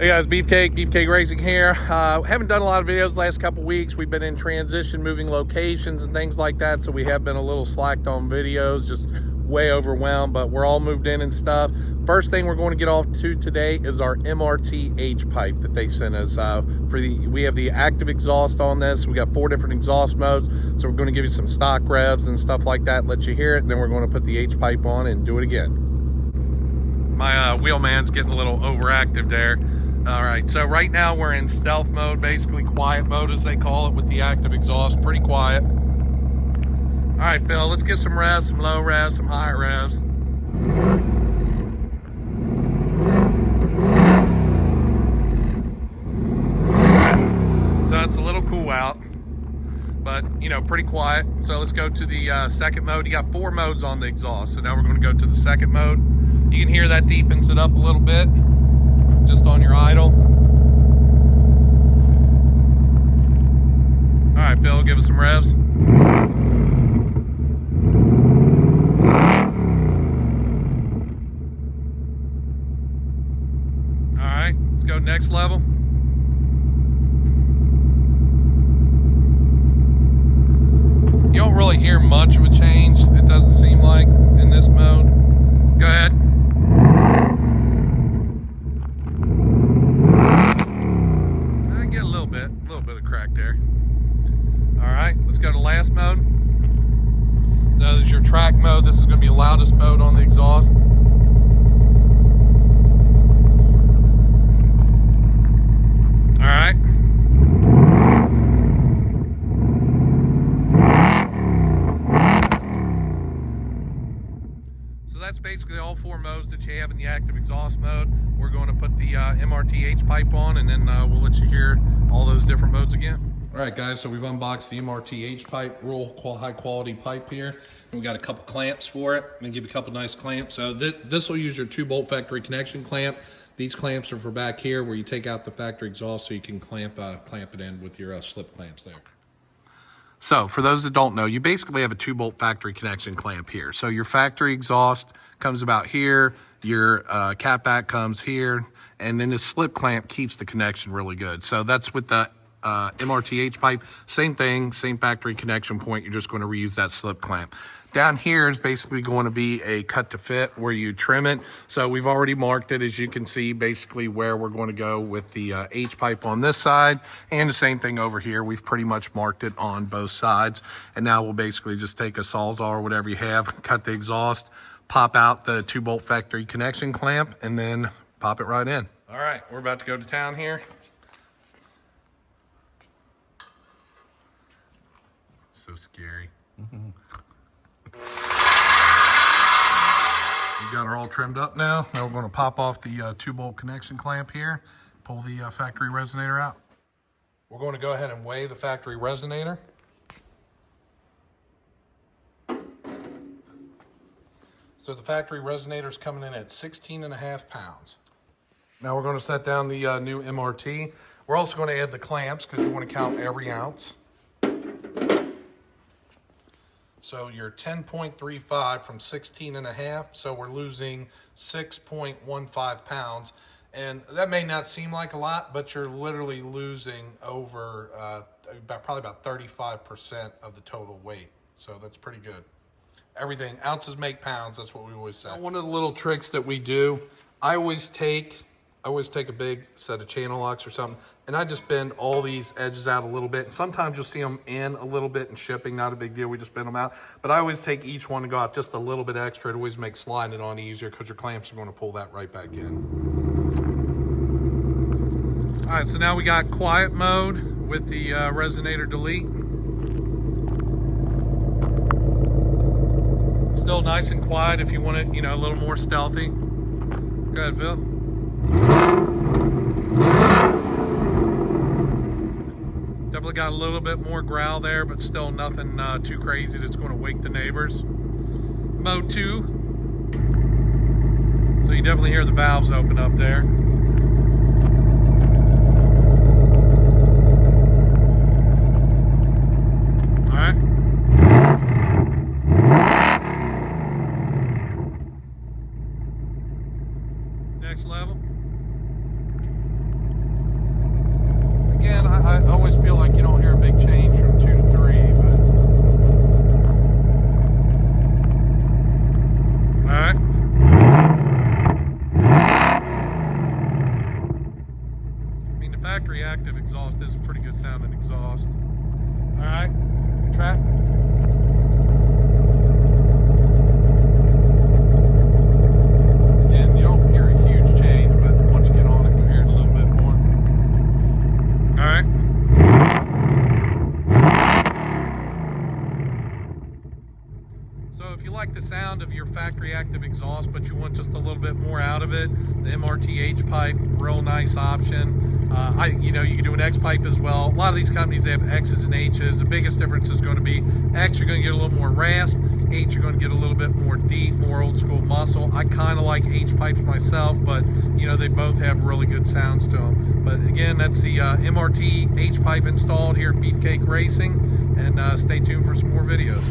Hey guys, Beefcake Racing here. Haven't done a lot of videos the last couple weeks. We've been in transition, moving locations and things like that, so we have been a little slacked on videos, just way overwhelmed, but we're all moved in and stuff. First thing we're going to get off to today is our MRT H pipe that they sent us. We have the active exhaust on this. We got 4 different exhaust modes, so we're going to give you some stock revs and stuff like that, let you hear it, and then we're going to put the H pipe on and do it again. My wheelman's getting a little overactive there. All right, so right now we're in stealth mode, basically quiet mode as they call it, with the active exhaust, pretty quiet. All right, Phil, let's get some revs, some low revs, some high revs. So it's a little cool out, but you know, pretty quiet. So let's go to the second mode. You got 4 modes on the exhaust, so now we're going to go to the second mode. You can hear that deepens it up a little bit just on your idle. All right, Phil, give us some revs. All right, let's go next level. You don't really hear much of a change, it doesn't seem like, in this mode. Go ahead. I get a little bit of crack there. All right, let's go to last mode. So this is your track mode. This is going to be the loudest mode on the exhaust. All right. So that's basically all 4 modes that you have in the active exhaust mode. We're going to put the MRT H pipe on, and then we'll let you hear all those different modes again. All right, guys, so we've unboxed the MRT H pipe, real high quality pipe here. And we got a couple clamps for it. I'm gonna give you a couple nice clamps. So this will use your 2-bolt factory connection clamp. These clamps are for back here where you take out the factory exhaust so you can clamp it in with your slip clamps there. So for those that don't know, you basically have a 2-bolt factory connection clamp here. So your factory exhaust comes about here, your catback comes here, and then the slip clamp keeps the connection really good. So that's with the MRT H pipe, same thing, same factory connection point. You're just going to reuse that slip clamp. Down here is basically going to be a cut to fit where you trim it. So we've already marked it, as you can see, basically where we're going to go with the H pipe on this side, and the same thing over here. We've pretty much marked it on both sides, and now we'll basically just take a Sawzall or whatever you have, cut the exhaust, pop out the 2-bolt factory connection clamp, and then pop it right in. All right, we're about to go to town here. So scary. We got her all trimmed up now. Now we're going to pop off the 2-bolt connection clamp here, pull the factory resonator out. We're going to go ahead and weigh the factory resonator. So the factory resonator is coming in at 16.5 pounds. Now we're going to set down the new MRT. We're also going to add the clamps because you want to count every ounce. So you're 10.35 from 16.5, so we're losing 6.15 pounds. And that may not seem like a lot, but you're literally losing over probably about 35% of the total weight. So that's pretty good. Everything, ounces make pounds, that's what we always say. One of the little tricks that we do, I always take a big set of channel locks or something, and I just bend all these edges out a little bit. And sometimes you'll see them in a little bit in shipping, not a big deal, we just bend them out. But I always take each one and go out just a little bit extra. It always makes sliding it on easier because your clamps are going to pull that right back in. All right, so now we got quiet mode with the resonator delete. Still nice and quiet if you want it, you know, a little more stealthy. Go ahead, Phil. Definitely got a little bit more growl there, but still nothing too crazy that's going to wake the neighbors. Mode 2. So you definitely hear the valves open up there. All right. Next level. I always feel like you don't hear a big change from 2 to 3, but all right. I mean, the factory active exhaust is a pretty good sounding exhaust. All right, track. Again, you don't hear a huge change, but once you get on it, you'll hear it a little bit more. All right. So if you like the sound of your factory active exhaust, but you want just a little bit more out of it, the MRT H pipe, real nice option. You can do an X pipe as well. A lot of these companies, they have X's and H's. The biggest difference is going to be X, you're going to get a little more rasp. H, you're going to get a little bit more deep, more old school muscle. I kind of like H pipes myself, but they both have really good sounds to them. But again, that's the MRT H pipe installed here at Beefcake Racing, and stay tuned for some more videos.